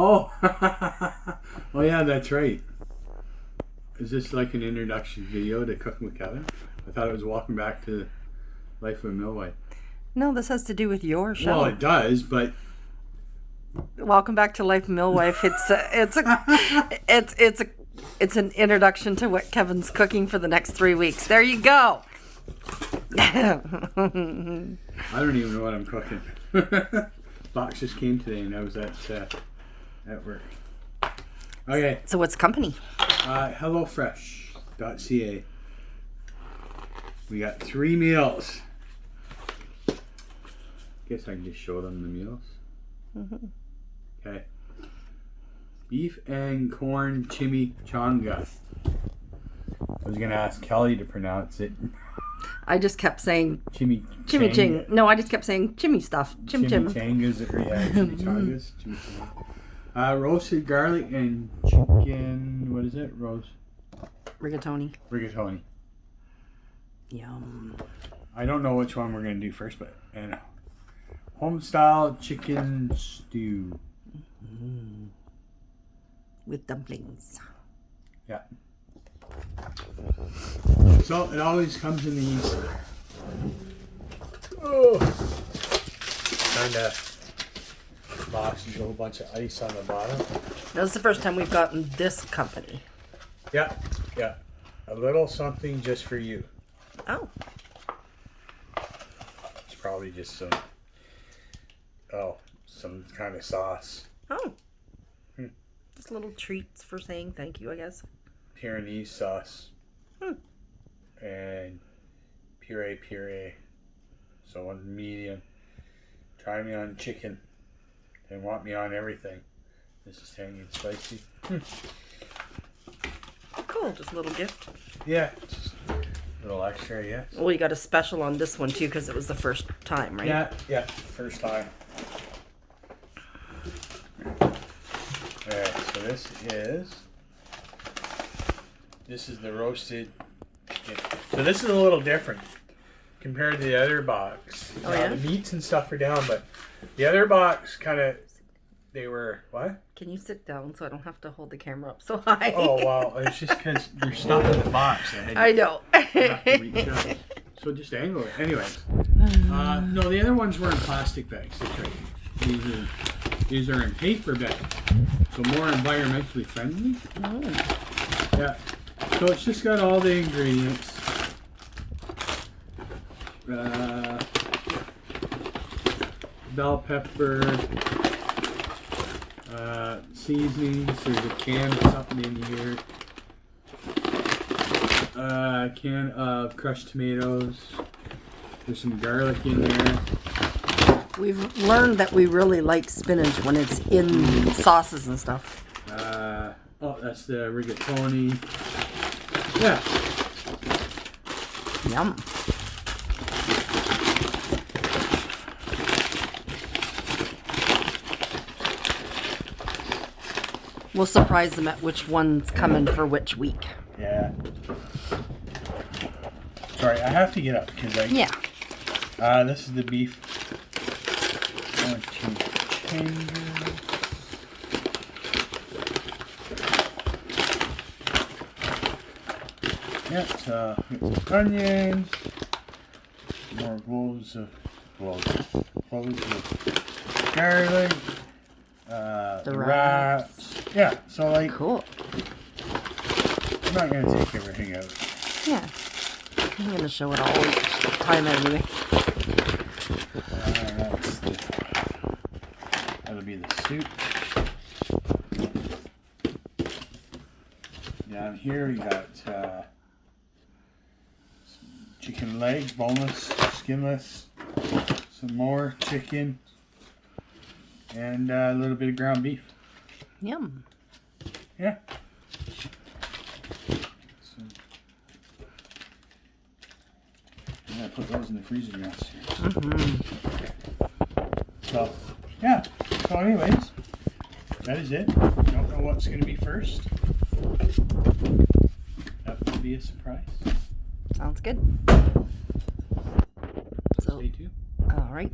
Oh, oh yeah, that's right. Is this like an introduction video to Cooking with Kevin? I thought it was walking back to Life of a Millwife. No, this has to do with your show. Well, it does, but Welcome back to Life Millwife. It's an introduction to what Kevin's cooking for the next 3 weeks. There you go. I don't even know what I'm cooking. Box just came today, and I was at work. Okay. So what's company? HelloFresh.ca. We got 3 meals. Guess I can just show them the meals. Mm-hmm. Okay. Beef and corn chimichanga. I was gonna ask Kelly to pronounce it. I just kept saying Chimichanga. No, I just kept saying chimmy stuff. Chim. Chimichangas, yeah, chimichangas. Chimichanga. Roasted garlic and chicken. What is it? Rigatoni. Yum. I don't know which one we're gonna do first, but home style chicken stew. Mm. With dumplings. Yeah. So it always comes in these kind of boxes with a whole bunch of ice on the bottom. That was the first time we've gotten this company. Yeah. A little something just for you. Oh. It's probably just some kind of sauce. Oh. Just little treats for saying thank you, I guess. Pyrenees sauce. And puree. So on medium. Try me on chicken. They want me on everything. This is tangy and spicy. Cool, just a little gift. Yeah, just a little extra, yes. Well, you got a special on this one too because it was the first time, right? Yeah, first time. Alright, so this is the roasted. So this is a little different compared to the other box. Oh, yeah? The meats and stuff are down, but the other box they were, what? Can you sit down so I don't have to hold the camera up so high? Oh, wow. It's just because there's stuff in the box. I know. Have to reach up. So just angle it. Anyways. No, the other ones were in plastic bags. That's right. These are in paper bags. So more environmentally friendly. Oh. Yeah. So it's just got all the ingredients. Bell pepper. Seasonings. There's a can of something in here. A can of crushed tomatoes. There's some garlic in there. We've learned that we really like spinach when it's in sauces and stuff. That's the rigatoni. Yeah. Yum. We'll surprise them at which one's coming for which week. Yeah. Sorry, I have to get up because Yeah. This is the beef. Yeah, so some onions, more cloves of garlic, the wraps. Yeah, so like, Cool. I'm not gonna take everything out. Yeah. I'm going to show it all each time anyway. That'll be the soup. Down here we got some chicken legs, boneless, skinless, some more chicken, and a little bit of ground beef. Yum. Yeah. I'm gonna put those in the freezer next year. So, yeah. So, anyways, that is it. Don't know what's gonna be first. That will be a surprise. Sounds good. So, Stay tuned. all right.